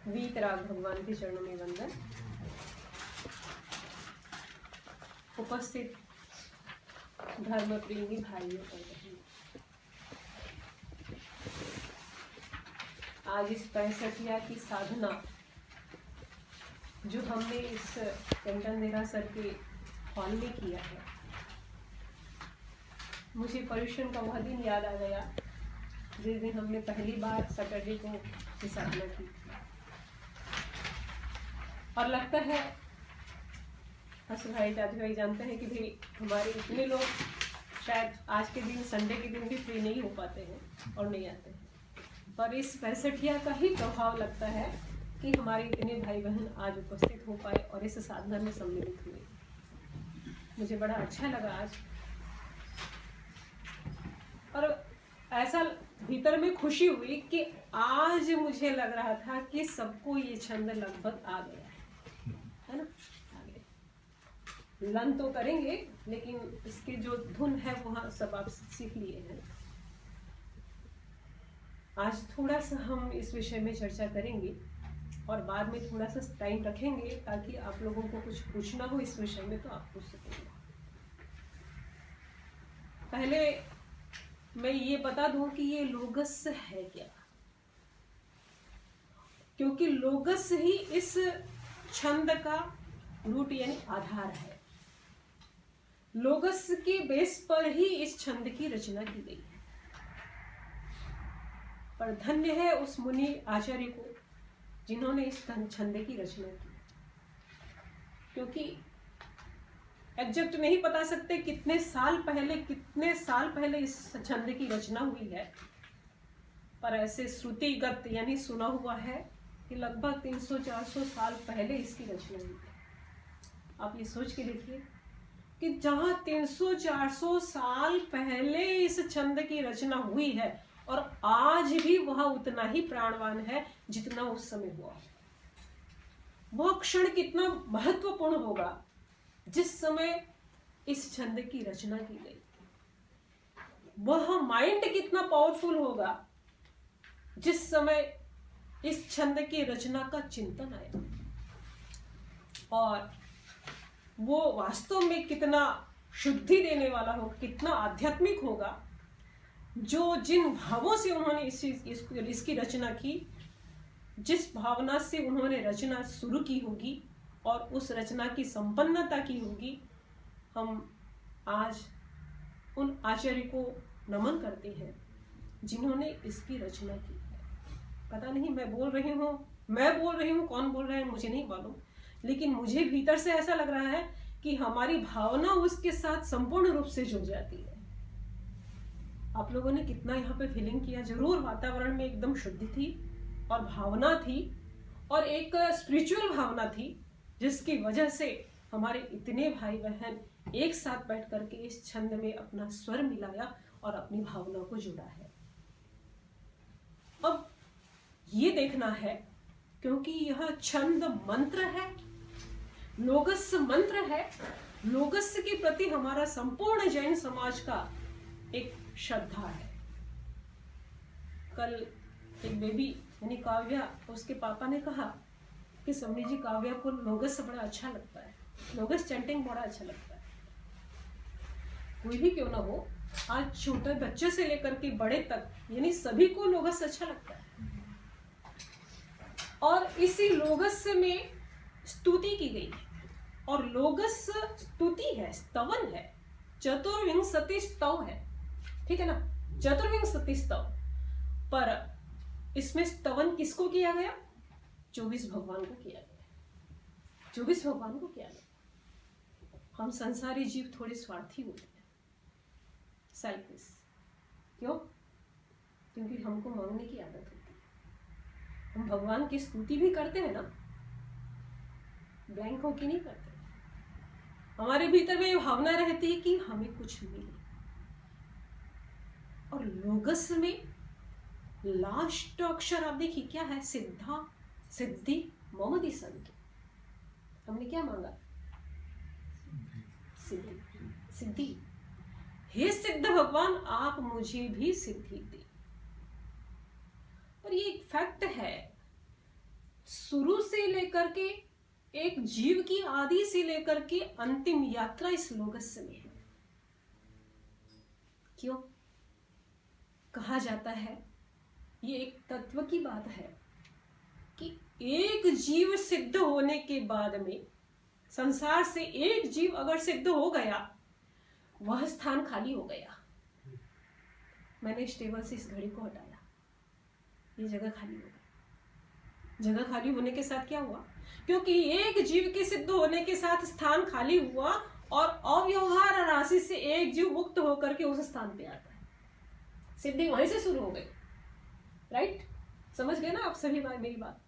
वीतराग भगवान के चरणों में वंदन। उपस्थित धर्म प्रेमी भाइयों और बहनों, आज इस 65 की साधना जो हमने इस टंडन देरासर के हॉल में किया है, मुझे पर्यूषण का वह दिन याद आ गया जिस दिन हमने पहली बार सैटरडे को ये साधना की। और लगता है हसन भाई दादी भाई जानते हैं कि भाई हमारे इतने लोग शायद आज के दिन संडे के दिन भी फ्री नहीं हो पाते हैं और नहीं आते हैं, पर इस 65 का ही प्रभाव लगता है कि हमारे इतने भाई बहन आज उपस्थित हो पाए और इस साधना में सम्मिलित हुए। मुझे बड़ा अच्छा लगा आज, और ऐसा भीतर में खुशी हुई कि आज मुझे लग रहा था कि सबको ये छंद लगभग आ गया है ना, आ गया। लन तो करेंगे लेकिन इसके जो धुन है वहाँ सब आप सीख लिए हैं। आज थोड़ा सा हम इस विषय में चर्चा करेंगे और बाद में थोड़ा सा टाइम रखेंगे ताकि आप लोगों को कुछ पूछना हो इस विषय में तो आप पूछ सकेंगे। पहले मैं ये बता दूं कि ये लोगस है क्या, क्योंकि लोगस ही इस छंद का रूट यानी आधार है। लोगस के बेस पर ही इस छंद की रचना की गई है। पर धन्य है उस मुनि आचार्य को जिन्होंने इस छंद की रचना की, क्योंकि एग्जैक्ट नहीं बता सकते कितने साल पहले इस छंद की रचना हुई है, पर ऐसे श्रुतिगत यानी सुना हुआ है कि लगभग 300-400 साल पहले इसकी रचना हुई है। आप ये सोच के देखिए कि जहां 300-400 साल पहले इस छंद की रचना हुई है और आज भी वह उतना ही प्राणवान है जितना उस समय हुआ। वह क्षण कितना महत्वपूर्ण होगा जिस समय इस छंद की रचना की गई। वह माइंड कितना पावरफुल होगा जिस समय इस छंद की रचना का चिंतन आया, और वो वास्तव में कितना शुद्धि देने वाला होगा, कितना आध्यात्मिक होगा। जो जिन भावों से उन्होंने इसकी रचना की, जिस भावना से उन्होंने रचना शुरू की होगी और उस रचना की संपन्नता की होगी, हम आज उन आचार्य को नमन करते हैं जिन्होंने इसकी रचना की है। पता नहीं मैं बोल रही हूँ कौन बोल रहा है मुझे नहीं मालूम, लेकिन मुझे भीतर से ऐसा लग रहा है कि हमारी भावना उसके साथ संपूर्ण रूप से जुड़ जाती है। आप लोगों ने कितना यहाँ पे फीलिंग किया, जरूर वातावरण में एकदम शुद्धि थी और भावना थी और एक स्पिरिचुअल भावना थी, जिसकी वजह से हमारे इतने भाई बहन एक साथ बैठ करके इस छंद में अपना स्वर मिलाया और अपनी भावना को जुड़ा है। अब ये देखना है, क्योंकि यह छंद मंत्र है, लोगस मंत्र है। लोगस के प्रति हमारा संपूर्ण जैन समाज का एक श्रद्धा है। कल एक बेबी यानी काव्या, उसके पापा ने कहा कि समनी जी काव्या को लोगस बड़ा अच्छा लगता है, लोगस चैंटिंग बड़ा अच्छा लगता है। कोई भी क्यों ना हो, आज छोटे बच्चे से लेकर के बड़े तक यानी सभी को लोगस अच्छा लगता है। और इसी लोगस में स्तुति की गई है, और लोगस स्तुति है, स्तवन है, चतुर्विंशति स्तव है, ठीक है ना, चतुर्विंशति स्तव। पर इसमें स्तवन किसको किया गया? 24 भगवान को किया गया, 24 भगवान को किया गया। हम संसारी जीव थोड़े स्वार्थी होते हैं, सेल्फिश। क्यों? क्योंकि हमको मांगने की आदत होती है। हम भगवान की स्तुति भी करते हैं ना, ब्लैंक हो के नहीं करते। हमारे भीतर में ये भावना रहती है कि हमें कुछ मिले। और लोगस में लास्ट अक्षर आप देखिए क्या है? सिद्धा सिद्धि मोहम्मदी संत। हमने क्या मांगा? सिद्धि। सिद्धि। हे सिद्ध भगवान, आप मुझे भी सिद्धि दे। और ये एक फैक्ट है, शुरू से लेकर के एक जीव की आदि से लेकर के अंतिम यात्रा इस लोगस्य में है। क्यों कहा जाता है, ये एक तत्व की बात है कि एक जीव सिद्ध होने के बाद में, संसार से एक जीव अगर सिद्ध हो गया, वह स्थान खाली हो गया। मैंने इस टेबल से इस घड़ी को हटाया, ये जगह खाली हो गई। जगह खाली होने के साथ क्या हुआ? क्योंकि एक जीव के सिद्ध होने के साथ स्थान खाली हुआ और अव्यवहार राशि से एक जीव मुक्त होकर के उस स्थान पे आता है। सिद्धि वहीं से शुरू हो गई। राइट? समझ गए ना आप सभी मेरी बात?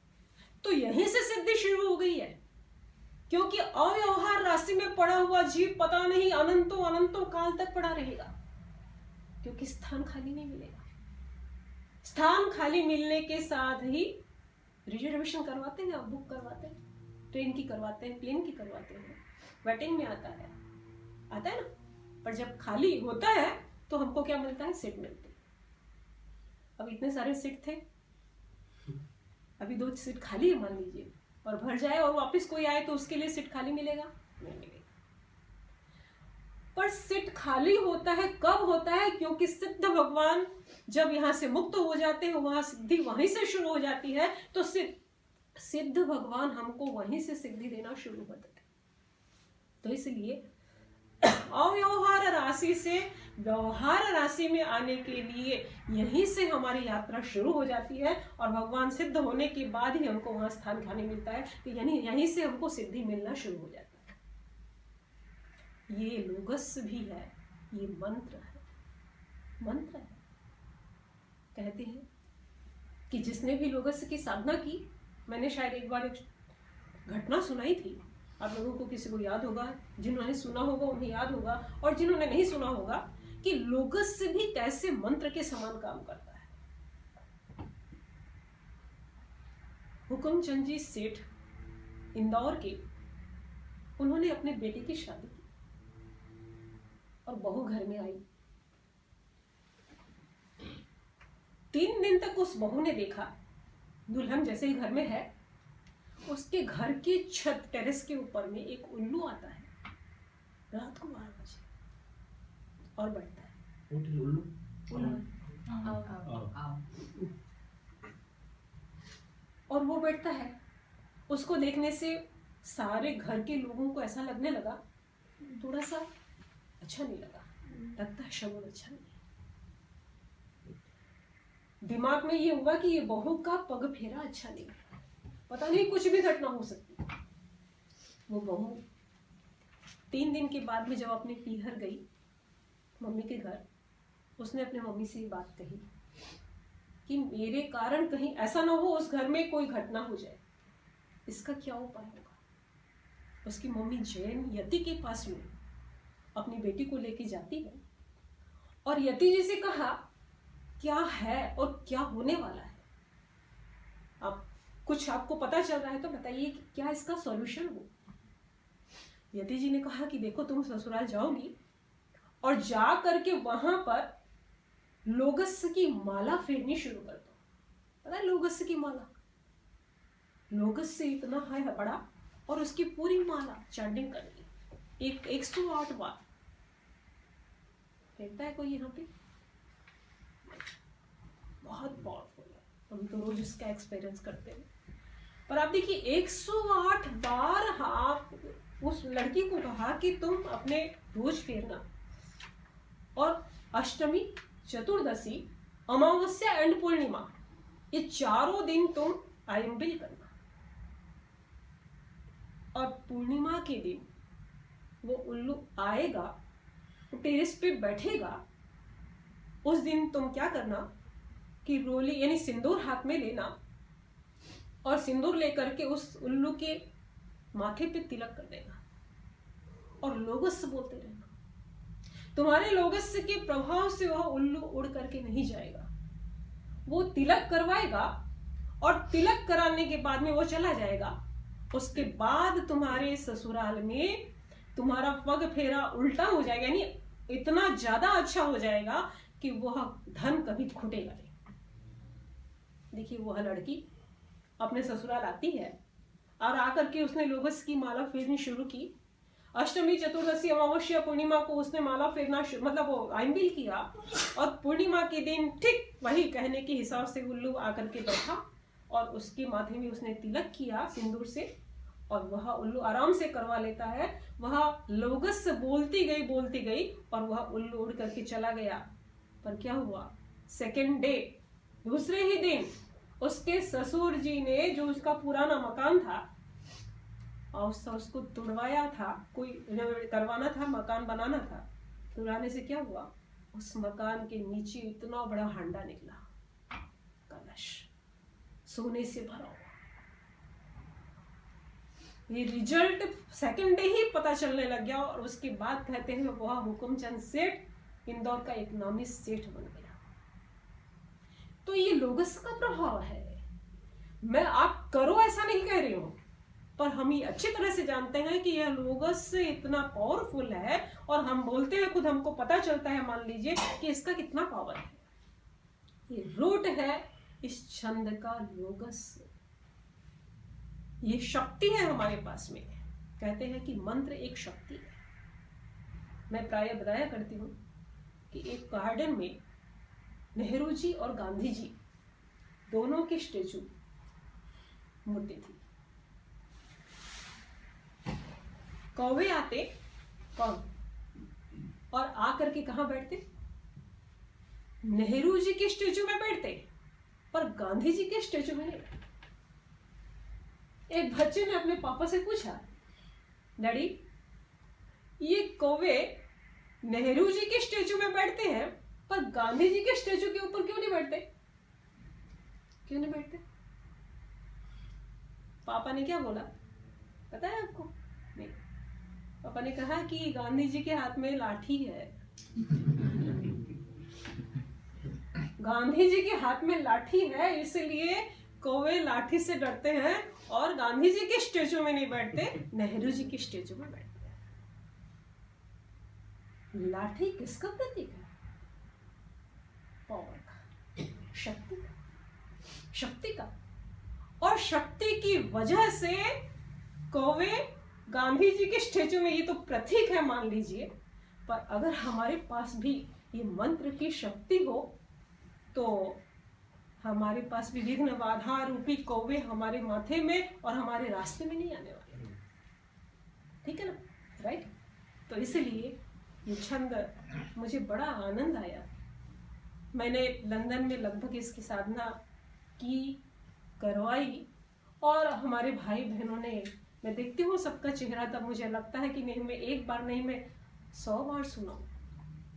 तो यहीं से सिद्धि शुरू हो गई है, क्योंकि अव्यवहार राशि में पड़ा हुआ जीव पता नहीं अनंतों अनंतों काल तक पड़ा रहेगा, क्योंकि स्थान खाली नहीं मिलेगा। स्थान खाली मिलने के साथ ही रिजर्वेशन करवाते हैं, आप बुक करवाते हैं, ट्रेन की करवाते हैं, प्लेन की करवाते हैं, वेटिंग में आता है ना। पर जब खाली होता है तो हमको क्या मिलता है? सीट मिलती है। अब इतने सारे सीट थे, अभी 2 सीट खाली है मान लीजिए, और भर जाए और वापस कोई आए तो उसके लिए सीट खाली मिलेगा? नहीं मिलेगा। पर सीट खाली होता है कब होता है? क्योंकि सिद्ध भगवान जब यहां से मुक्त हो जाते हैं, वहां सिद्धि वहीं से शुरू हो जाती है, तो सिद्ध भगवान हमको वहीं से सिद्धि देना शुरू कर देते। तो इसलिए अव्यवहार राशि से व्यवहार राशि में आने के लिए यहीं से हमारी यात्रा शुरू हो जाती है, और भगवान सिद्ध होने के बाद ही हमको वहां स्थान खाने मिलता है, तो यानी यहीं से हमको सिद्धि मिलना शुरू हो जाता है। ये लोगस भी है, ये मंत्र है। मंत्र है। कहते हैं कि जिसने भी लोगस की साधना की, मैंने शायद एक बार एक घटना सुनाई थी, आप लोगों को किसी को याद होगा, जिन्होंने सुना होगा उन्हें याद होगा, और जिन्होंने नहीं सुना होगा कि लोगस से भी कैसे मंत्र के समान काम करता है। हुकुमचंद जी सेठ इंदौर के, उन्होंने अपने बेटे की शादी की और बहू घर में आई। 3 दिन तक उस बहू ने देखा, दुल्हन जैसे ही घर में है, उसके घर के छत टेरेस के ऊपर में एक उल्लू आता है रात को 12 बजे और बैठता है। उल्लू और वो बैठता है। उसको देखने से सारे घर के लोगों को ऐसा लगने लगा, थोड़ा सा अच्छा नहीं लगा, लगता है शगुन अच्छा नहीं। दिमाग में ये हुआ कि ये बहू का पग फेरा अच्छा नहीं, पता नहीं कुछ भी घटना हो सकती। वो बहू 3 दिन के बाद में जब अपने पीहर गई मम्मी के घर, उसने अपने मम्मी से ये बात कही कि मेरे कारण कहीं ऐसा ना हो उस घर में कोई घटना हो जाए, इसका क्या उपाय होगा। उसकी मम्मी जैन यति के पास में अपनी बेटी को लेके जाती है, और यति जी से कहा क्या है और क्या होने वाला है, आप कुछ आपको पता चल रहा है तो बताइए कि क्या इसका सॉल्यूशन हो। यति जी ने कहा कि देखो, तुम ससुराल जाओगी और जा करके वहां पर लोगस की माला फेरनी शुरू कर दो। पता है लोगस की माला, लोगस से इतना है बड़ा, और उसकी पूरी माला चैंटिंग करनी 108 बार। फेरता है कोई यहाँ पे? बहुत पावरफुल है, हम तो रोज इसका एक्सपीरियंस करते हैं। पर आप देखिए 108 बार आप उस लड़की को कहा कि तुम अपने रोज फेरना, और अष्टमी, चतुर्दशी, अमावस्या एंड पूर्णिमा, ये 4 दिन तुम आयंबिल करना, और पूर्णिमा के दिन वो उल्लू आएगा, वो टेरेस पे बैठेगा। उस दिन तुम क्या करना कि रोली यानी सिंदूर हाथ में लेना, और सिंदूर लेकर के उस उल्लू के माथे पे तिलक कर देना, और लोगस बोलते रहना। तुम्हारे लोगस के प्रभाव से वह उल्लू उड़ करके नहीं जाएगा, वो तिलक करवाएगा, और तिलक कराने के बाद में वो चला जाएगा। उसके बाद तुम्हारे ससुराल में तुम्हारा पग फेरा उल्टा हो जाएगा, यानी इतना ज्यादा अच्छा हो जाएगा कि वह धन कभी घुटेगा नहीं। देखिए वह लड़की अपने ससुराल आती है और आकर के उसने लोगस की माला फेरनी शुरू की। अष्टमी, चतुर्दशी, अमावस्या, पूर्णिमा को उसने माला फेरना मतलब वो आइंबिल किया, और पूर्णिमा के दिन ठीक वही कहने के हिसाब से उल्लू आकर के बैठा और उसके माथे में उसने तिलक किया सिंदूर से, और वह उल्लू आराम से करवा लेता है। वह लोगस से बोलती गई और वह उल्लू उड़ करके चला गया। पर क्या हुआ, सेकेंड डे, दूसरे ही दिन उसके ससुर जी ने जो उसका पुराना मकान था और उसको तुड़वाया था, कोई करवाना था, मकान बनाना था, तुड़ाने से क्या हुआ, उस मकान के नीचे इतना बड़ा हांडा निकला, कलश सोने से भरा हुआ। ये रिजल्ट सेकंड डे ही पता चलने लग गया, और उसके बाद कहते हैं वह हुकुमचंद सेठ इंदौर का एक नामी सेठ बन गया। तो ये लोगस का प्रभाव है। मैं आप करो ऐसा नहीं कह रही हूं, पर हम ये अच्छी तरह से जानते हैं कि यह लोगस इतना पावरफुल है, और हम बोलते हैं, खुद हमको पता चलता है, मान लीजिए कि इसका कितना पावर है। ये रूट है इस छंद का, लोगस, ये शक्ति है हमारे पास में। कहते हैं कि मंत्र एक शक्ति है। मैं प्राय बताया करती हूँ कि एक गार्डन में नेहरू जी और गांधी जी दोनों की स्टेचू मूर्ति थी। कौवे आते कौन, और आकर के कहां बैठते, नेहरू जी के स्टेचू में बैठते, पर गांधी जी के स्टेचू में नहीं बैठते। एक बच्चे ने अपने पापा से पूछा, डैडी ये कौवे नेहरू जी के स्टेचू में बैठते हैं, पर गांधी जी के स्टेचू के ऊपर क्यों नहीं बैठते, क्यों नहीं बैठते? पापा ने क्या बोला पता है आपको? नहीं, पापा ने कहा कि गांधी जी के हाथ में लाठी है। गांधी जी के हाथ में लाठी है, इसलिए कौवे लाठी से डरते हैं, और गांधी जी के स्टेचू में नहीं बैठते, नेहरू जी के स्टेचू में बैठते हैं। लाठी किसका प्रतीक है? पावर का, शक्ति का, शक्ति का। और शक्ति की वजह से कौवे गांधी जी के स्टेचू में, ये तो प्रतीक है मान लीजिए, पर अगर हमारे पास भी ये मंत्र की शक्ति हो तो हमारे पास भी विघ्न बाधा रूपी कौवे हमारे माथे में और हमारे रास्ते में नहीं आने वाले। ठीक है ना, राइट? तो इसलिए ये छंद मुझे बड़ा आनंद आया। मैंने लंदन में लगभग इसकी साधना की, करवाई, और हमारे भाई बहनों ने, मैं देखती हूँ सबका चेहरा, तब मुझे लगता है कि नहीं, मैं एक बार नहीं, मैं 100 बार सुनाऊं,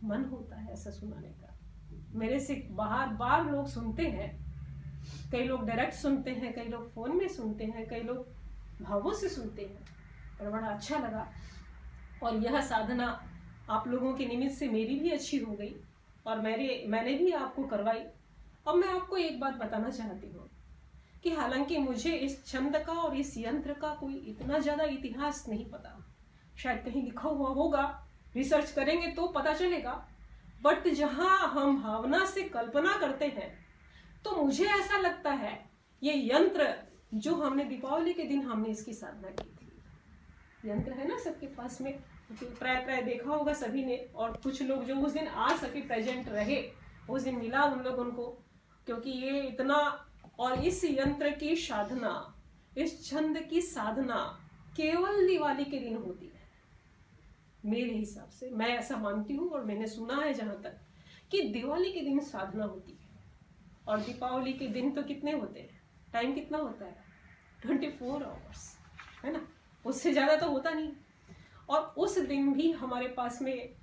मन होता है ऐसा सुनाने का। मेरे से बार बार लोग सुनते हैं, कई लोग डायरेक्ट सुनते हैं, कई लोग फोन में सुनते हैं, कई लोग भावों से सुनते हैं, पर बड़ा अच्छा लगा। और यह साधना आप लोगों के निमित्त से मेरी भी अच्छी हो गई, और मैंने भी आपको करवाई। अब मैं आपको एक बात बताना चाहती हूँ कि हालांकि मुझे इस छंद का और इस यंत्र का कोई इतना ज्यादा इतिहास नहीं पता, शायद कहीं लिखा हुआ होगा, रिसर्च करेंगे तो पता चलेगा, बट जहां हम भावना से कल्पना करते हैं तो मुझे ऐसा लगता है ये यंत्र जो हमने दीपावली के दिन हमने इसकी साधना की थी, यंत्र है ना सबके पास में, प्राय देखा होगा सभी ने, और कुछ लोग जो उस दिन आ सके, प्रेजेंट रहे, उस दिन मिला उन लोगों को, क्योंकि ये इतना, और इस यंत्र की साधना, इस छंद की साधना केवल दिवाली के दिन होती है मेरे हिसाब से। मैं ऐसा मानती हूँ, और मैंने सुना है जहां तक कि दिवाली के दिन साधना होती है, और दीपावली के दिन तो कितने होते हैं, टाइम कितना होता है, 24 आवर्स, है ना, उससे ज्यादा तो होता नहीं। और उस दिन भी हमारे पास में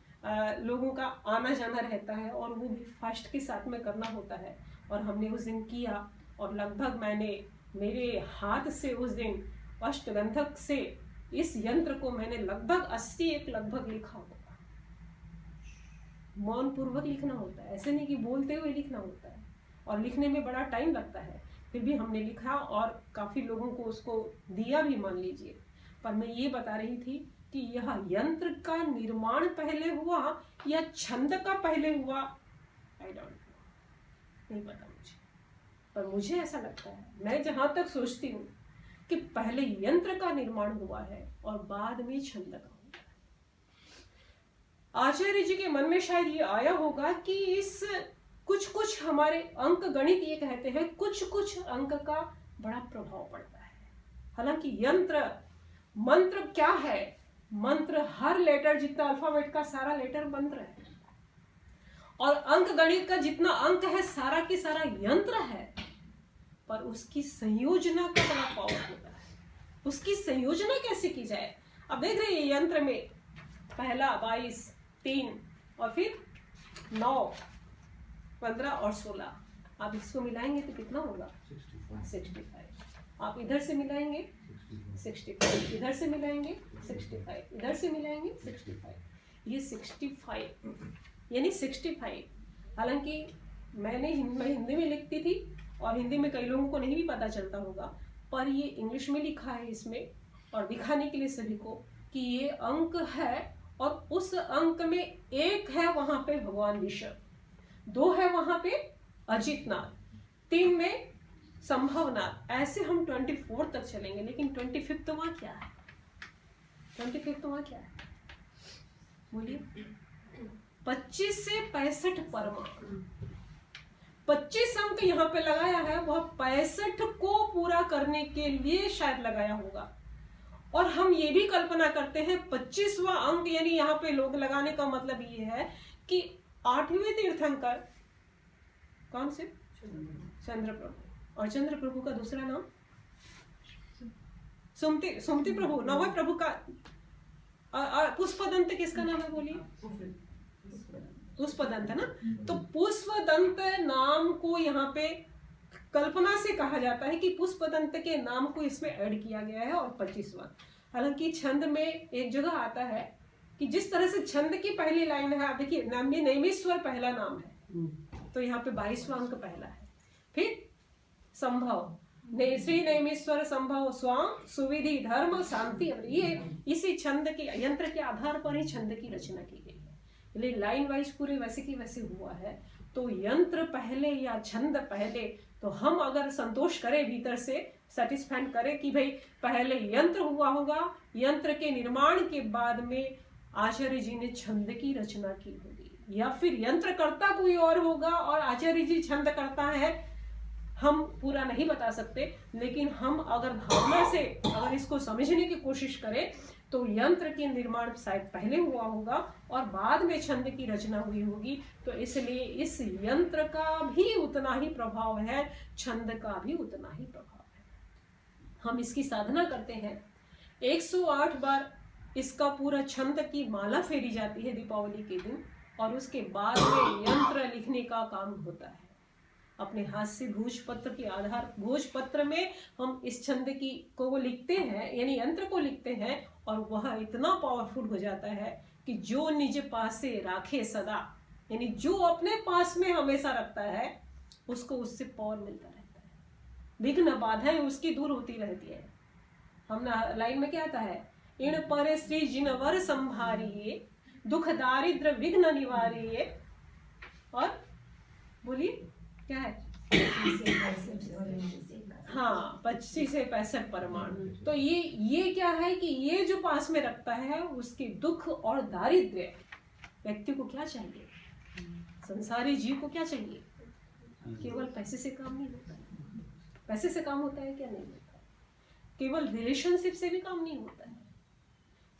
लोगों का आना जाना रहता है, और वो भी फास्ट के साथ में करना होता है, और हमने उस दिन किया, और लगभग मैंने मेरे हाथ से उस दिन अष्टगंधक से इस यंत्र को मैंने लगभग 80 लगभग लिखा होगा। मौन पूर्वक लिखना होता है, ऐसे नहीं कि बोलते हुए लिखना होता है, और लिखने में बड़ा टाइम लगता है, फिर भी हमने लिखा और काफी लोगों को उसको दिया भी मान लीजिए। पर मैं ये बता रही थी कि यह यंत्र का निर्माण पहले हुआ या छंद का पहले हुआ, आई डोंट नो, नहीं पता मुझे, पर मुझे ऐसा लगता है, मैं जहां तक सोचती हूँ कि पहले यंत्र का निर्माण हुआ है और बाद में छंद का हुआ। आचार्य जी के मन में शायद ये आया होगा कि इस कुछ हमारे अंक गणित ये कहते हैं कुछ अंक का बड़ा प्रभाव पड़ता है। हालांकि मंत्र क्या है? मंत्र हर लेटर जितना अल्फाबेट का सारा लेटर मंत्र है, और अंक गणित का जितना अंक है सारा की सारा यंत्र है, पर उसकी संयोजना का बड़ा पावर होता है। उसकी संयोजना कैसे की जाए? अब देख रहे हैं यंत्र में पहला 22, 3 और फिर 9, 15 और 16। आप इसको मिलाएंगे तो कितना होगा? 65। आप इधर से मिलाएंगे 65, इधर से मिलाएंगे 65, इधर से मिलाएंगे 65। ये 65 यानी 65। हालांकि मैं हिंदी में लिखती थी और हिंदी में कई लोगों को नहीं भी पता चलता होगा, पर ये इंग्लिश में लिखा है इसमें, और दिखाने के लिए सभी को कि ये अंक है, और उस अंक में 1 है वहां पे भगवान विष्णु, 2 है वहां पे अजितनाथ, 3 में संभवनाथ। ऐसे हम 24 तक चलेंगे, लेकिन 25 वहां क्या है? 25 वहां क्या है? बोलिए। 25 से 65 परमाणु। 25 अंक यहाँ पे लगाया है, वह 65 को पूरा करने के लिए शायद लगाया होगा। और हम ये भी कल्पना करते हैं 25वां अंक, यानी यहाँ पे लोग लगाने का मतलब ये है कि 8वें तीर्थंकर कौन से? चंद्र प्रभु। और चंद्र प्रभु का दूसरा नाम सुमति प्रभु। 9वें प्रभु का पुष्पदंत किसका नाम है? बोलिए। पुष्पदंत ना। तो पुष्पदंत नाम को यहाँ पे कल्पना से कहा जाता है कि पुष्पदंत के नाम को इसमें ऐड किया गया है, और 25वां। हालांकि छंद में एक जगह आता है कि जिस तरह से छंद की पहली लाइन है, आप देखिए, नैमिश्वर पहला नाम है, तो यहाँ पे 22वां अंक पहला है। फिर संभव, श्री नैमिश्वर संभव स्वाम सुविधि धर्म शांति, ये इसी छंद के यंत्र के आधार पर ही छंद की रचना की गई है। लाइन वाइज पूरे वैसे की वैसे हुआ है। तो यंत्र पहले या छंद पहले, तो हम अगर संतोष करें, भीतर से सेटिस्फाइड करें कि भाई पहले यंत्र हुआ होगा, यंत्र के निर्माण के बाद में आचार्य जी ने छंद की रचना की होगी, या फिर यंत्रकर्ता कोई और होगा और आचार्य जी छंद करता है, हम पूरा नहीं बता सकते। लेकिन हम अगर भावना से अगर इसको समझने की कोशिश करें तो यंत्र के निर्माण शायद पहले हुआ होगा और बाद में छंद की रचना हुई होगी। तो इसलिए इस यंत्र का भी उतना ही प्रभाव है, छंद का भी उतना ही प्रभाव है। हम इसकी साधना करते हैं, 108 बार इसका पूरा छंद की माला फेरी जाती है दीपावली के दिन, और उसके बाद में यंत्र लिखने का काम होता है। अपने हाथ से भोजपत्र के आधार, भोजपत्र में हम इस छंद की को लिखते हैं, यानी यंत्र को लिखते हैं, और वह इतना पावरफुल हो जाता है कि जो निज पास से राखे सदा, यानी जो अपने पास में हमेशा रखता है उसको उससे पावर मिलता रहता है, विघ्न बाधाएं उसकी दूर होती रहती है। हम लाइन में क्या आता है? इण पर श्री जिनवर संभारिये, दुख दारिद्र विघ्न निवारिये, और बोलिए क्या है? हाँ, 25 से 65 परमाणु। तो ये क्या है कि ये जो पास में रखता है उसके दुख और दारिद्र्य, व्यक्ति को क्या चाहिए? संसारी जीव को क्या चाहिए? केवल पैसे से काम नहीं होता है। पैसे से काम होता है क्या? नहीं होता है। केवल रिलेशनशिप से भी काम नहीं होता है,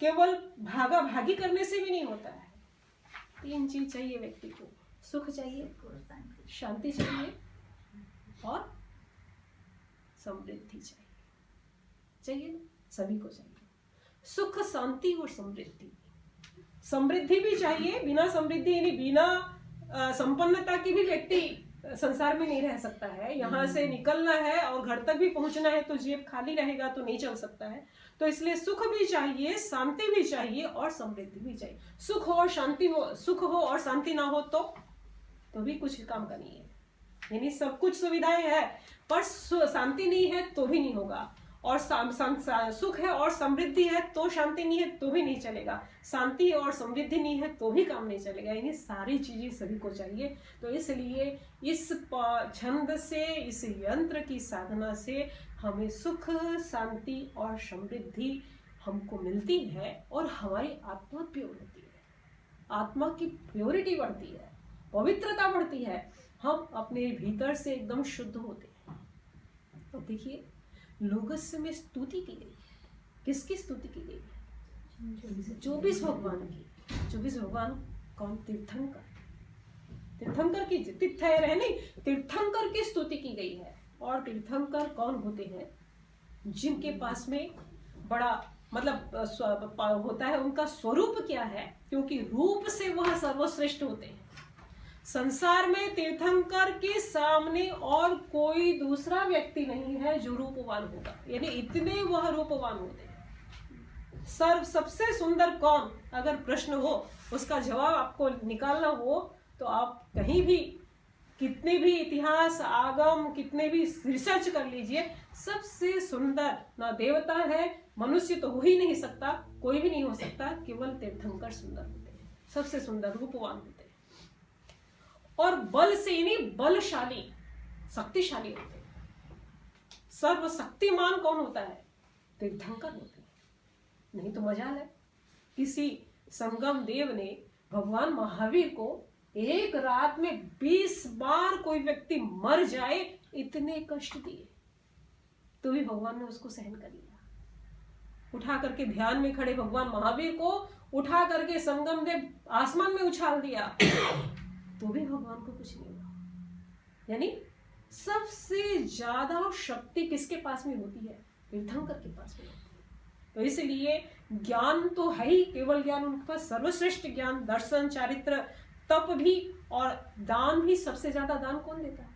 केवल भागा भागी करने से भी नहीं होता है। 3 चीज चाहिए व्यक्ति को, सुख चाहिए, शांति चाहिए, और समृद्धि चाहिए ना? सभी को चाहिए सुख, शांति और समृद्धि। समृद्धि भी चाहिए, बिना समृद्धि यानी बिना संपन्नता की भी व्यक्ति संसार में नहीं रह सकता है। यहाँ से निकलना है और घर तक भी पहुंचना है, तो जेब खाली रहेगा तो नहीं चल सकता है। तो इसलिए सुख भी चाहिए, शांति भी चाहिए, और समृद्धि भी चाहिए। सुख हो और शांति हो, सुख हो और शांति ना हो तो भी कुछ काम का नहीं है। यानी सब कुछ सुविधाएं है, पर शांति नहीं है तो भी नहीं होगा, और सुख है और समृद्धि है तो शांति नहीं है तो भी नहीं चलेगा, शांति और समृद्धि नहीं है तो भी काम नहीं चलेगा, यानी सारी चीजें सभी को चाहिए। तो इसलिए इस छंद से, इस यंत्र की साधना से हमें सुख, शांति और समृद्धि हमको मिलती है और हमारी आत्मा प्योर होती है, आत्मा की प्योरिटी बढ़ती है, पवित्रता बढ़ती है, हम अपने भीतर से एकदम शुद्ध होते हैं। तो देखिए लोगस में स्तुति की गई, किसकी स्तुति की गई है? 24 भगवान की। 24 भगवान कौन? तीर्थंकर, तीर्थंकर की, तीर्थ रहे नहीं, तीर्थंकर की स्तुति की गई है। और तीर्थंकर कौन होते हैं? जिनके पास में बड़ा मतलब होता है, उनका स्वरूप क्या है, क्योंकि रूप से वह सर्वश्रेष्ठ होते हैं। संसार में तीर्थंकर के सामने और कोई दूसरा व्यक्ति नहीं है जो रूपवान होगा, यानी इतने वह रूपवान होते हैं। सबसे सुंदर कौन, अगर प्रश्न हो, उसका जवाब आपको निकालना हो, तो आप कहीं भी कितने भी इतिहास, आगम, कितने भी रिसर्च कर लीजिए, सबसे सुंदर ना देवता है, मनुष्य तो हो ही नहीं सकता, कोई भी नहीं हो सकता, केवल तीर्थंकर सुंदर होते हैं, सबसे सुंदर रूपवान होते हैं। और बल से यानी बलशाली, शक्तिशाली होते हैं। सर्वशक्तिमान कौन होता है? तीर्थंकर होते हैं। नहीं तो मजाल है, किसी संगम देव ने भगवान महावीर को एक रात में 20 बार कोई व्यक्ति मर जाए इतने कष्ट दिए, तो भी भगवान ने उसको सहन कर लिया। उठा करके ध्यान में खड़े भगवान महावीर को उठा करके संगम देव आसमान में उछाल दिया, तो भी भगवान को कुछ नहीं हुआ। यानी सबसे ज्यादा शक्ति किसके पास में होती है? तीर्थंकर के पास में होती है। तो इसलिए ज्ञान तो है ही, केवल ज्ञान उनके पास सर्वश्रेष्ठ ज्ञान, दर्शन, चारित्र, तप भी और दान भी। सबसे ज्यादा दान कौन देता है?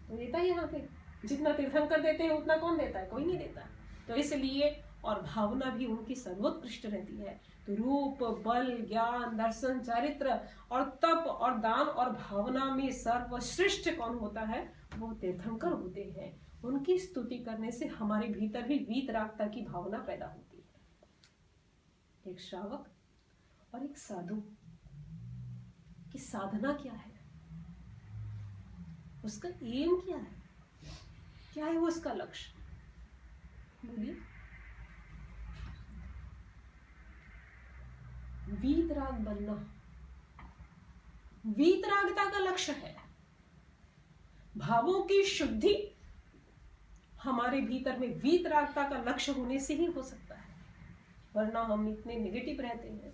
तो देता ही यहाँ पे, जितना तीर्थंकर देते हैं उतना कौन देता है? कोई नहीं देता। तो इसलिए और भावना भी उनकी सर्वोत्कृष्ट रहती है। तो रूप, बल, ज्ञान, दर्शन, चारित्र और तप और दान और भावना में सर्वश्रेष्ठ कौन होता है? वो तीर्थंकर होते हैं। उनकी स्तुति करने से हमारे भीतर भी वीतरागता की भावना पैदा होती है। एक श्रावक और एक साधु की साधना क्या है, उसका एम क्या है, क्या है वो उसका लक्ष्य? बोलिए। वीतराग बनना वीतरागता का लक्ष्य है। भावों की शुद्धि हमारे भीतर में वीतरागता का लक्ष्य होने से ही हो सकता है, वरना हम इतने नेगेटिव रहते हैं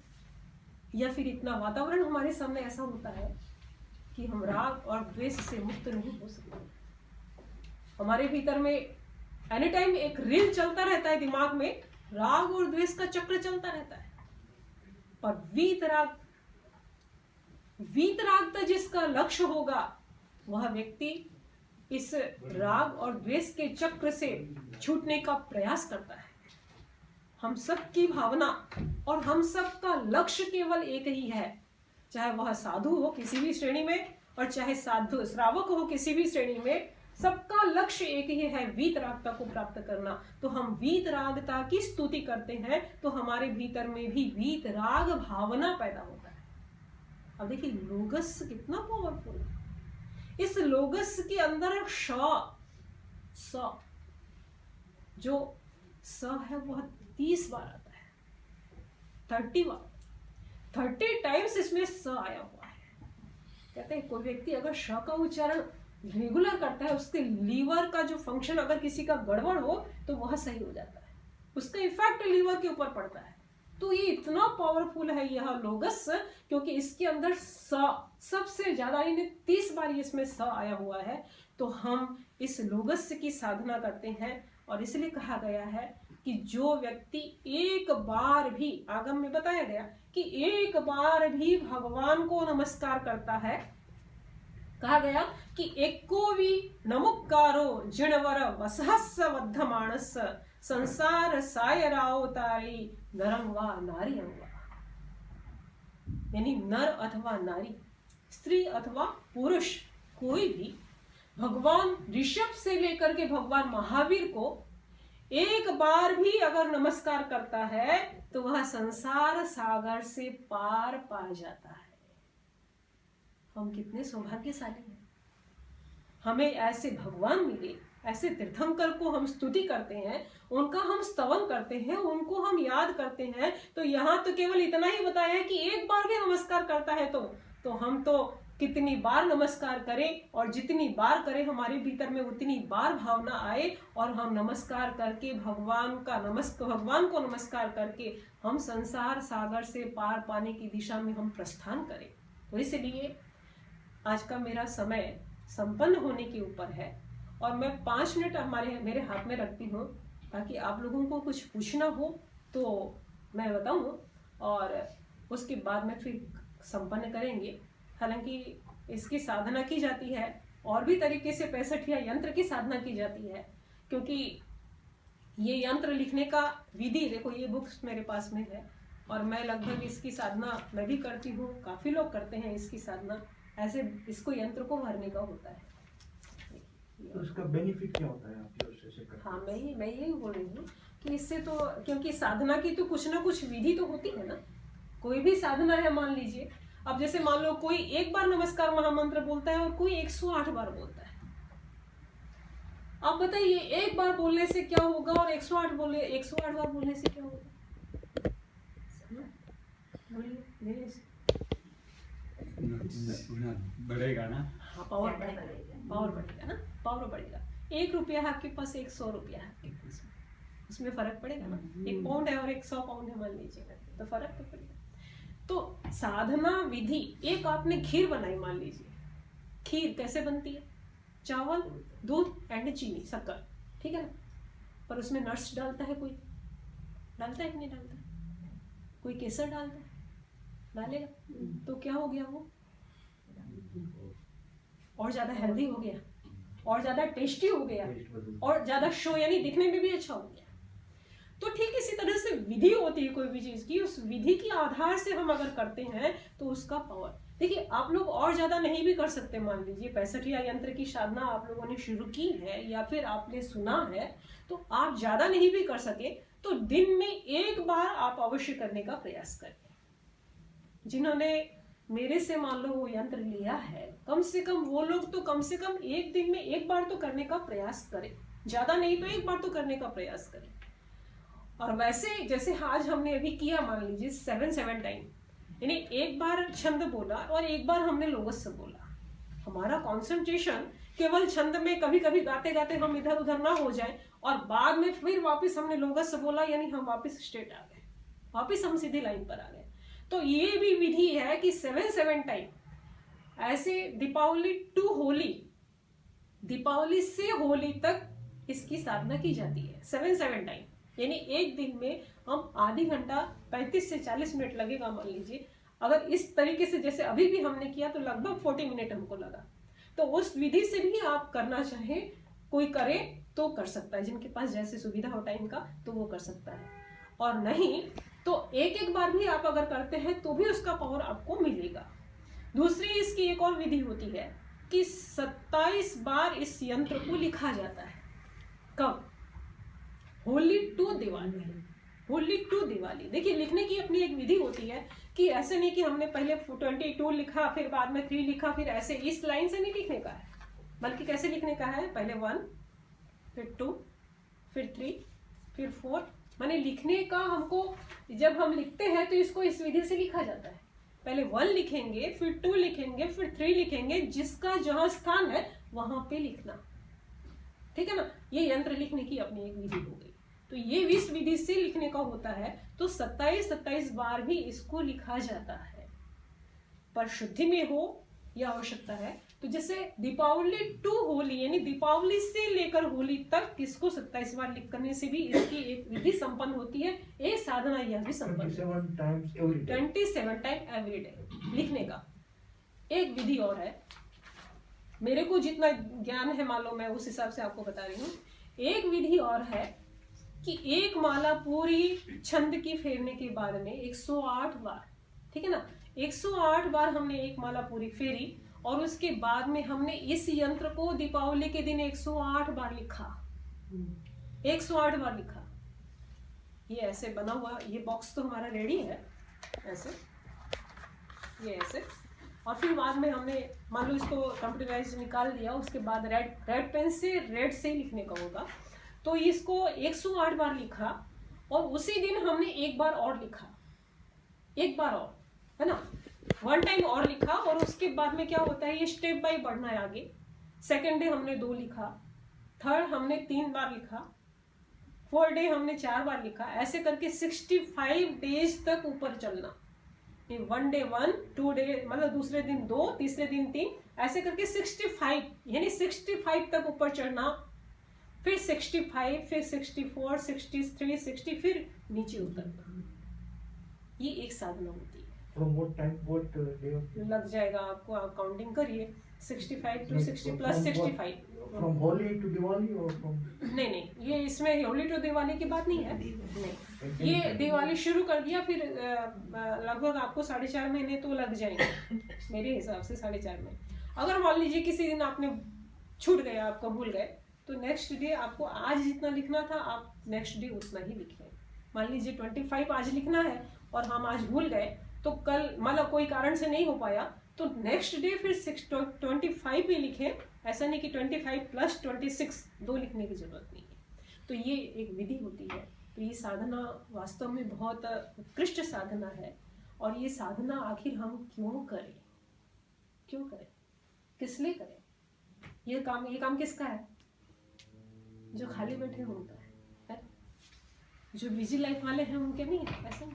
या फिर इतना वातावरण हमारे सामने ऐसा होता है कि हम राग और द्वेष से मुक्त नहीं हो सकते। हमारे भीतर में एनी टाइम एक रील चलता रहता है दिमाग में, राग और द्वेष का चक्र चलता रहता है। और वीतरागता जिसका लक्ष्य होगा, वह व्यक्ति इस राग और द्वेष के चक्र से छूटने का प्रयास करता है। हम सबकी भावना और हम सबका लक्ष्य केवल एक ही है, चाहे वह साधु हो किसी भी श्रेणी में और चाहे साधु श्रावक हो किसी भी श्रेणी में, सबका लक्ष्य एक ही है, वीतरागता को प्राप्त करना। तो हम वीतरागता की स्तुति करते हैं तो हमारे भीतर में भी वीतराग भावना पैदा होता है। अब देखिए लोगस कितना पावरफुल है। इस लोगस के अंदर स जो स है वह 30 बार आता है, 30 बार, 30 टाइम्स इसमें स आया हुआ है। कहते हैं कोई व्यक्ति अगर श का उच्चारण रेगुलर करता है, उसके लीवर का जो फंक्शन अगर किसी का गड़बड़ हो तो वह सही हो जाता है, उसका इफेक्ट लीवर के ऊपर पड़ता है। तो ये इतना पावरफुल है यह लोगस, क्योंकि इसके अंदर स सबसे ज्यादा, यानी 30 बार इसमें स आया हुआ है। तो हम इस लोगस की साधना करते हैं और इसलिए कहा गया है कि जो व्यक्ति एक बार भी, आगम में बताया गया कि एक बार भी भगवान को नमस्कार करता है, कहा गया कि एको भी नमुक्कारो जिणवर वसहस्स वद्धमानस संसार सायराओ तारी नरम वा नारी अंगा। यानी नर अथवा नारी, स्त्री अथवा पुरुष, कोई भी भगवान ऋषभ से लेकर के भगवान महावीर को एक बार भी अगर नमस्कार करता है तो वह संसार सागर से पार पा जाता है। हम कितने सौभाग्यशाली हैं, हमें ऐसे भगवान मिले, ऐसे तीर्थंकर को हम स्तुति करते हैं, उनका हम स्तवन करते हैं, उनको हम याद करते हैं। तो यहाँ तो केवल इतना ही बताया है कि एक बार भी नमस्कार करता है तो हम तो कितनी बार नमस्कार करें, और जितनी बार करें हमारे भीतर में उतनी बार भावना आए, और हम नमस्कार करके भगवान को नमस्कार करके हम संसार सागर से पार पाने की दिशा में हम प्रस्थान करें। तो इसलिए आज का मेरा समय संपन्न होने के ऊपर है, और मैं 5 मिनट मेरे हाथ में रखती हूँ, ताकि आप लोगों को कुछ पूछना हो तो मैं बताऊँ, और उसके बाद में फिर संपन्न करेंगे। हालांकि इसकी साधना की जाती है, और भी तरीके से 65 यंत्र की साधना की जाती है, क्योंकि ये यंत्र लिखने का विधि, देखो ये बुक्स मेरे पास में है, और मैं लगभग इसकी साधना मैं भी करती हूँ, काफ़ी लोग करते हैं इसकी साधना। ऐसे इसको यंत्र को भरने का होता है। तो उसका बेनिफिट क्या होता है आप जो ऐसे करते हैं? हाँ, मैं यही बोल रही हूँ कि इससे तो, क्योंकि साधना की तो कुछ ना कुछ विधि तो होती है ना। कोई भी साधना है, मान लीजिए अब जैसे मान लो कोई एक बार नमस्कार महामंत्र बोलता है और कोई 108 बार बोलता है। आप बताइए एक बार बोलने से क्या होगा और 108 बार बोलने से क्या होगा? बढ़ेगा ना। हाँ, पावर बढ़ेगा ना, पावर बढ़ेगा। 1 रुपया है आपके पास, 100 रुपया है आपके पास, उसमें फर्क पड़ेगा ना। 1 पाउंड है और 100 पाउंड है मान लीजिएगा, तो फर्क तो पड़ेगा। तो साधना विधि, एक आपने खीर बनाई मान लीजिए, खीर कैसे बनती है? चावल, दूध एंड चीनी, शक्कर, ठीक है ना। पर उसमें नट्स डालता है, कोई डालता है कि नहीं डालता? कोई केसर डालता है, डालेगा, तो क्या हो गया वो? और ज्यादा हेल्दी हो गया, और ज्यादा टेस्टी हो गया, और ज्यादा शो यानी दिखने में भी अच्छा हो गया। तो ठीक इसी तरह से विधि होती है कोई भी चीज की, उस विधि के आधार से हम अगर करते हैं तो उसका पावर। देखिए आप लोग और ज्यादा नहीं भी कर सकते, मान लीजिए 65 यंत्र की साधना आप लोगों ने शुरू की है या फिर आपने सुना है, तो आप ज्यादा नहीं भी कर सके तो दिन में 1 बार आप अवश्य करने का प्रयास करें। जिन्होंने मेरे से मान लो वो यंत्र लिया है, कम से कम वो लोग तो कम से कम एक दिन में 1 बार तो करने का प्रयास करें, ज्यादा नहीं तो 1 बार तो करने का प्रयास करें। और वैसे जैसे आज हमने अभी किया, मान लीजिए 7 टाइम, यानी 1 बार छंद बोला और 1 बार हमने लोगस से बोला। हमारा कंसंट्रेशन केवल छंद में, कभी कभी गाते गाते हम इधर उधर ना हो जाए और बाद में फिर वापस हमने लोगस से बोला, यानी हम वापस स्ट्रेट आ गए, वापस हम सीधी लाइन पर आ गए। तो ये भी विधि है कि 7 टाइम ऐसे दीपावली टू होली, दीपावली से होली तक इसकी साधना की जाती है 7 टाइम। यानी एक दिन में हम आधी घंटा 35 से 40 मिनट लगेगा मान लीजिए। अगर इस तरीके से जैसे अभी भी हमने किया तो लगभग 40 मिनट हमको लगा। तो उस विधि से भी आप करना चाहे, कोई करे तो कर सकता है, जिनके पास जैसे सुविधा हो टाइम का तो वो कर सकता है, और नहीं तो 1 बार भी आप अगर करते हैं तो भी उसका पावर आपको मिलेगा। दूसरी इसकी एक और विधि होती है कि 27 बार इस यंत्र को लिखा जाता है। कब? Holi to Diwali, Holi to Diwali. देखिए लिखने की अपनी एक विधि होती है कि ऐसे नहीं कि हमने पहले 22 लिखा फिर बाद में 3 लिखा, फिर ऐसे इस लाइन से नहीं लिखने का है, बल्कि कैसे लिखने का है, पहले 1 फिर 2 फिर 3 फिर 4। माने लिखने का हमको, जब हम लिखते हैं तो इसको इस विधि से लिखा जाता है। पहले 1 लिखेंगे, फिर 2 लिखेंगे, फिर 3 लिखेंगे, जिसका जहां स्थान है वहां पे लिखना, ठीक है ना। ये यंत्र लिखने की अपनी एक विधि हो गई। तो ये इस विधि से लिखने का होता है, तो 27 बार भी इसको लिखा जाता है। पर शुद्धि में हो यह आवश्यकता है। तो जैसे दीपावली टू होली, यानी दीपावली से लेकर होली तक इसको 27 बार लिख करने से भी इसकी एक विधि संपन्न होती है। एक साधना यह भी संपन्न 27 times every day, 27 time every day लिखने का एक विधि और है। मेरे को जितना ज्ञान है मान लो मैं उस हिसाब से आपको बता रही हूँ। एक विधि और है कि एक माला पूरी छंद की फेरने के बाद में 108 बार, ठीक है ना, 108 बार हमने एक माला पूरी फेरी और उसके बाद में हमने इस यंत्र को दीपावली के दिन 108 बार लिखा। 108 बार लिखा। ये ऐसे बना हुआ, ये बॉक्स तो हमारा रेडी है ऐसे, ये ऐसे। और फिर बाद में हमने मान लो इसको कंप्यूटराइज निकाल दिया, उसके बाद रेड पेन से रेड से ही लिखने का होगा। तो इसको 108 बार लिखा और उसी दिन हमने एक बार और लिखा, एक बार और, है ना, वन टाइम और लिखा। और उसके बाद में क्या होता है, ये स्टेप बाय बढ़ना है आगे। सेकेंड डे हमने 2 लिखा, थर्ड हमने 3 बार लिखा, 4th डे हमने 4 बार लिखा। ऐसे करके 65 डेज तक ऊपर चलना। 1 डे 1, 2 डे मतलब दूसरे दिन 2, तीसरे दिन 3, ऐसे करके 65 यानी 65 तक ऊपर चढ़ना। फिर 65, फिर 64, 63, 60, फिर नीचे उतरना। ये एक साधना होती है। From what time, what day of लग जाएगा आपको, आप काउंटिंग करिए, 65 to 60 plus 65। from Holi to Diwali or from नहीं, ये इसमें होली टू दिवाली की बात नहीं है, नहीं। ये दिवाली शुरू कर दिया, फिर लगभग आपको 4.5 महीने तो लग जाएंगे मेरे हिसाब से, 4.5 महीने। अगर मान लीजिए किसी दिन आपने छूट गया, आपको भूल गए, तो नेक्स्ट डे आपको आज जितना लिखना था आप नेक्स्ट डे उतना ही लिखें। मान लीजिए 25 आज लिखना है और हम आज भूल गए, तो कल मतलब कोई कारण से नहीं हो पाया, तो नेक्स्ट डे फिर 25 ही लिखें। ऐसा नहीं कि 25 प्लस 26 2 लिखने की जरूरत नहीं है। तो ये एक विधि होती है। तो ये साधना वास्तव में बहुत उत्कृष्ट साधना है। और ये साधना आखिर हम क्यों करें, क्यों करें, किस लिए करें? ये काम किसका है? जो खाली बैठे हैं उनका है? जो बिजी लाइफ वाले हैं उनके नहीं है? ऐसा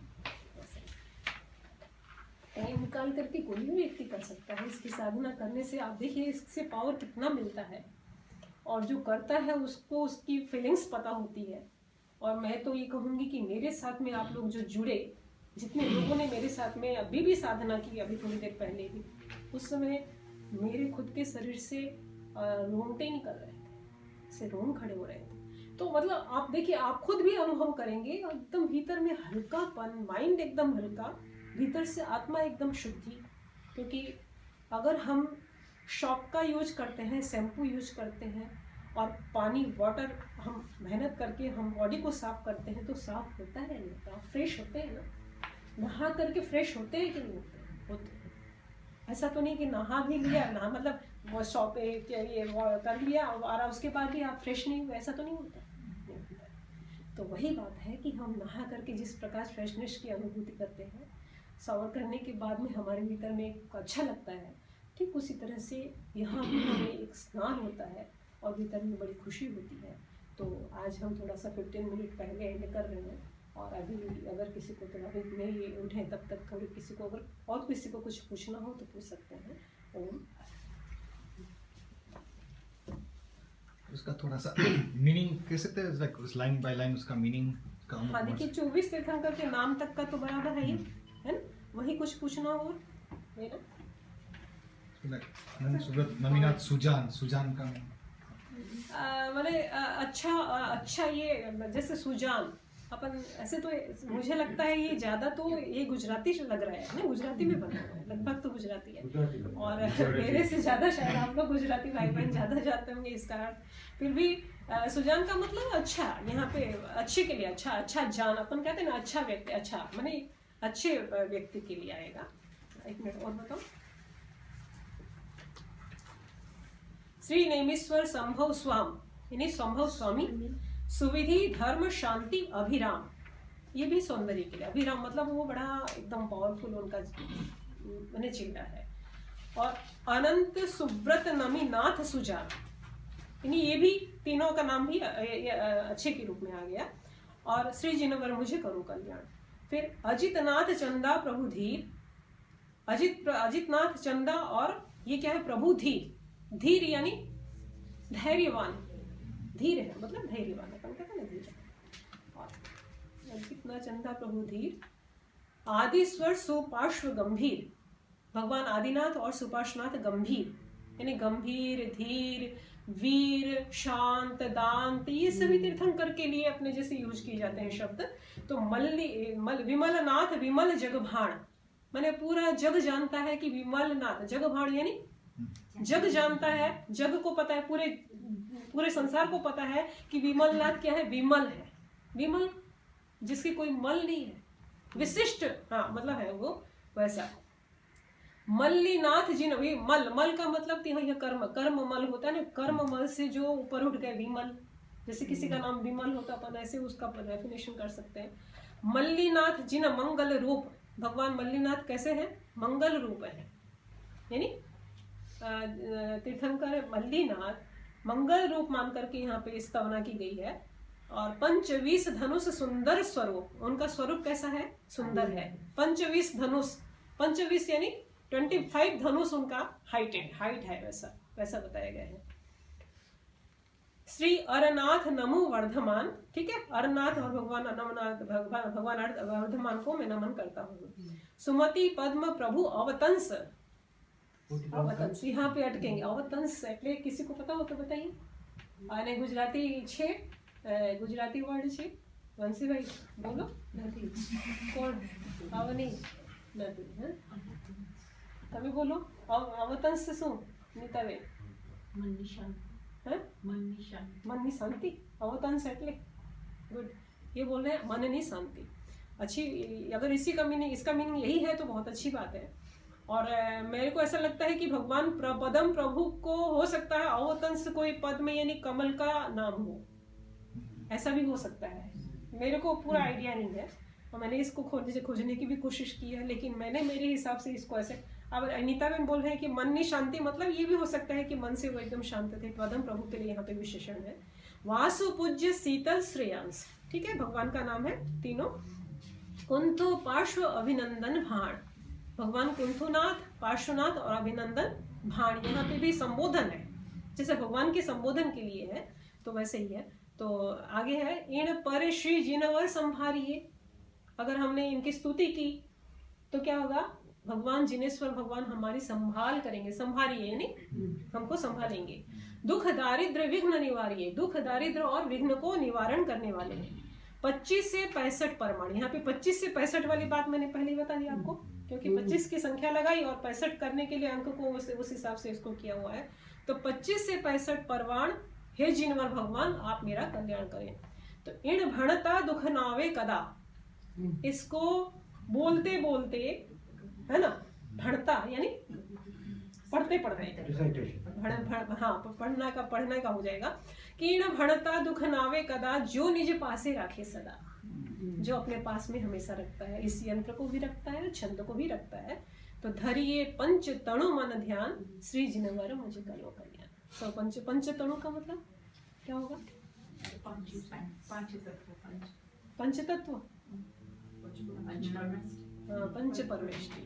टाइम निकाल करके कोई भी व्यक्ति कर सकता है। इसकी साधना करने से आप देखिए इससे पावर कितना मिलता है। और जो करता है उसको उसकी फीलिंग्स पता होती है। और मैं तो ये कहूँगी कि मेरे साथ में आप लोग जो जुड़े, जितने लोगों ने मेरे साथ में अभी भी साधना की, अभी थोड़ी देर पहले भी, उस समय मेरे खुद के शरीर से रोंगटे निकल रहे थे, से रोम खड़े हो रहे थे। तो मतलब आप देखिए, आप खुद भी अनुभव करेंगे एकदम भीतर में हल्कापन, माइंड एकदम हल्का, भीतर से आत्मा एकदम शुद्धि। क्योंकि अगर हम शॉप का यूज करते हैं, शैम्पू यूज करते हैं और पानी वाटर हम मेहनत करके हम बॉडी को साफ करते हैं, तो साफ होता है नहीं होता? फ्रेश होते हैं ना? नहा करके फ्रेश होते हैं कि नहीं होते हैं? ऐसा तो नहीं कि नहा भी लिया ना, मतलब वो शॉप ये कर लिया और उसके बाद भी आप फ्रेश नहीं हुए, ऐसा तो नहीं होता। तो वही बात है कि हम नहा करके जिस प्रकार फ्रेशनेस की अनुभूति करते हैं, शावर करने के बाद में हमारे भीतर में एक अच्छा लगता है, ठीक उसी तरह से यहाँ भी हमें एक स्नान होता है और भीतर में बड़ी खुशी होती है। तो आज हम थोड़ा सा 15 मिनट पहले एंड कर रहे हैं। और अभी अगर किसी को थोड़ा भी नहीं उठे तब तक थोड़ी किसी को अगर और किसी को कुछ पूछना हो तो पूछ सकते हैं। ओम। उसका थोड़ा सा मीनिंग कैसे थे, लाइक उस लाइन बाय लाइन उसका मीनिंग का? हाँ देखिए, 24 तीर्थंकर के नाम तक का तो बराबर है ही, है ना? वही कुछ पूछना हो है ना? सुब्रत नमीनाथ सुजान का मैंने अच्छा ये जैसे सुजान अपन ऐसे तो मुझे लगता है ये ज्यादा तो ये गुजराती लग रहा है ना, गुजराती में बना हुआ है, लगभग तो गुजराती है। और मेरे से ज्यादा शायद आप लोग गुजराती भाई बहन ज्यादा जानते होंगे इसका अर्थ। फिर भी सुजान का मतलब अच्छा, यहाँ पे अच्छे के लिए अच्छा जान अपन कहते हैं ना, अच्छा व्यक्ति, अच्छा माने अच्छे व्यक्ति के लिए आएगा। एक मिनट और बताओ। श्री नेमीश्वर संभव स्वाम यानी संभव स्वामी, सुविधि धर्म शांति अभिराम, ये भी सौंदर्य के लिए। अभिराम मतलब वो बड़ा एकदम पावरफुल उनका मैंने चिंता है। और अनंत सुब्रत नमीनाथ सुजान, यानी ये भी तीनों का नाम भी अच्छे के रूप में आ गया। और श्री जिनवर मुझे करो कल्याण। फिर अजितनाथ चंदा प्रभु धीर, अजितनाथ चंदा, और ये क्या है? प्रभु धीर। धीर यानी धैर्यवान, धीर है मतलब धैर्यवान, अपन कहते हैं ना धीर। और अजितना चंदा प्रभु धीर, आदिस्वर सुपार्श्व गंभीर, भगवान आदिनाथ और सुपार्श्वनाथ गंभीर, यानी गंभीर, धीर, वीर, शांत, दांत, ये सभी तीर्थंकर के लिए अपने जैसे यूज किए जाते हैं शब्द। तो विमलनाथ, विमल जगभाण, मैंने पूरा जग जानता है कि विमलनाथ, जगभाण यानी जग जानता है, जग को पता है, पूरे पूरे संसार को पता है कि विमलनाथ क्या है, विमल है, विमल जिसकी कोई मल नहीं है, विशिष्ट, हाँ मतलब है वो वैसा। मल्लीनाथ जिन, अभी मल, मल का मतलब यह कर्म, कर्म मल होता है ना, कर्म मल से जो ऊपर उठ गए विमल, जैसे किसी का नाम विमल होता अपन ऐसे उसका डेफिनेशन कर सकते हैं। मल्लीनाथ जिन मंगल रूप, भगवान मल्लीनाथ कैसे हैं, मंगल रूप है, यानी तीर्थंकर मल्लीनाथ मंगल रूप मान करके यहाँ पे स्तवना की गई है। और 25 धनुष सुंदर स्वरूप, उनका स्वरूप कैसा है, सुंदर है। 25 धनुष, 25 यानी 25 धनुष उनका हाइट है, वैसा वैसा बताया गया है। श्री अरनाथ नमो वर्धमान, ठीक है, अरनाथ और भगवान वर्धमान को मैं नमन करता हूँ। सुमति पद्म प्रभु अवतंस, अवतंस यहाँ पे अटकेंगे, अवतंस એટલે किसी को पता हो तो बताइए। आने गुजराती छे, गुजराती वर्ड छे, वंशी भाई बोलो, कौन आवनी નથી, હે તમે બોલો અવતંસ શું નીતાબેન? મનની શાંતિ, हैं મનની શાંતિ, मननी शांति, अवतंस એટલે गुड, ये बोल रहे हैं मननी शांति। अच्छी, अगर इसी का मीनिंग, इसका मीनिंग यही है तो बहुत अच्छी बात है। और मेरे को ऐसा लगता है कि भगवान पदम प्रभु को हो सकता है अवतंस कोई पद में यानी कमल का नाम हो, ऐसा भी हो सकता है, मेरे को पूरा आइडिया नहीं है और मैंने इसको खोजने की भी कोशिश की है, लेकिन मैंने मेरे हिसाब से इसको ऐसे। अब अनीता बेन बोल रहे हैं कि मन की शांति, मतलब ये भी हो सकता है कि मन से वो एकदम शांत थे, पदम प्रभु के लिए यहाँ पे विशेषण है। वासु पूज्य शीतल श्रेयांश, ठीक है, भगवान का नाम है तीनों। कुंथो पार्श्व अभिनंदन भाण, भगवान कुंथुनाथ, पार्श्वनाथ और अभिनंदन भाण, यहाँ पे भी संबोधन है, जैसे भगवान के संबोधन के लिए है तो वैसे ही है। तो आगे है, इन पर श्री जिनवर संभारिये, अगर हमने इनकी स्तुति की तो क्या होगा, भगवान जिनेश्वर भगवान हमारी संभाल करेंगे, संभारिये यानी हमको संभालेंगे। दुख दारिद्र विघ्न निवारिये, दुख दारिद्र और विघ्न को निवारण करने वाले हैं। 25 से 65 परमाण, यहाँ पे 25 से 65 वाली बात मैंने पहले ही बता दी आपको, क्योंकि 25 की संख्या लगाई और 65 करने के लिए अंक को उस हिसाब से इसको किया हुआ है। तो 25 से 65 परमाण, हे जिनवर भगवान आप मेरा कल्याण करें। तो इण भणता दुख नावे कदा, इसको बोलते बोलते, है ना, भणता यानी पढ़ते पढ़ते, हाँ पढ़ना का हो जाएगा कि इण भणता दुख नावे कदा, जो निज पासे राखे सदा, जो अपने पास में हमेशा रखता है, इस यंत्र को भी रखता है, छंद को भी रखता है। तो धरिए पंच तणु मन ध्यान, श्री जिनवर मुझे करो कल्याण। तो पंच तणु का मतलब क्या होगा, पंच तत्व, पंच परमेष्टि।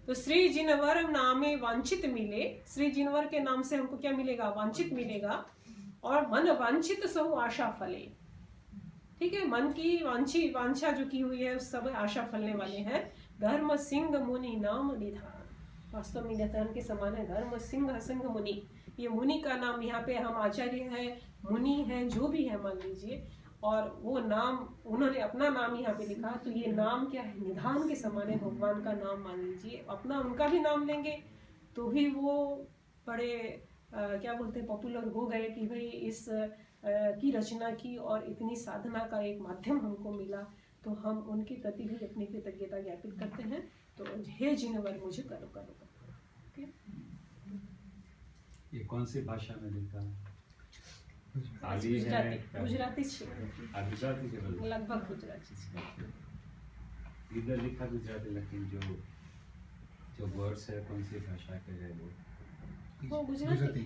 तो श्री जिनवर नामे वांछित मिले, श्री जिनवर के नाम से हमको क्या मिलेगा, वांछित मिलेगा। और मन वांछित सो आशा फले, ठीक है, मन की वांछा जो की हुई है उस सब आशा फलने वाले हैं। धर्म सिंह मुनि नाम निधान, वास्तव में निधान के समान है, धर्म सिंह मुनि, ये मुनि का नाम, यहाँ पे हम आचार्य हैं, मुनि हैं, जो भी है मान लीजिए, और वो नाम उन्होंने अपना नाम यहाँ पे लिखा, तो ये नाम क्या है, निधान के समान है, भगवान का नाम मान लीजिए। अपना उनका भी नाम लेंगे तो भी वो बड़े क्या बोलते हैं, पॉपुलर हो गए कि भाई इस की रचना की और इतनी साधना का एक माध्यम हमको मिला, तो हम उनके प्रति भी अपनी कृतज्ञता ज्ञापित करते हैं। तो हे जिनवर मुझे करो करो करो। ये कौन सी भाषा में लिखा है? गुजराती गुजराती के बोल, लगभग गुजराती इधर लिखा गुजराती, लेकिन जो वर्ड्स है कौन सी भाषा के है वो गुजराती।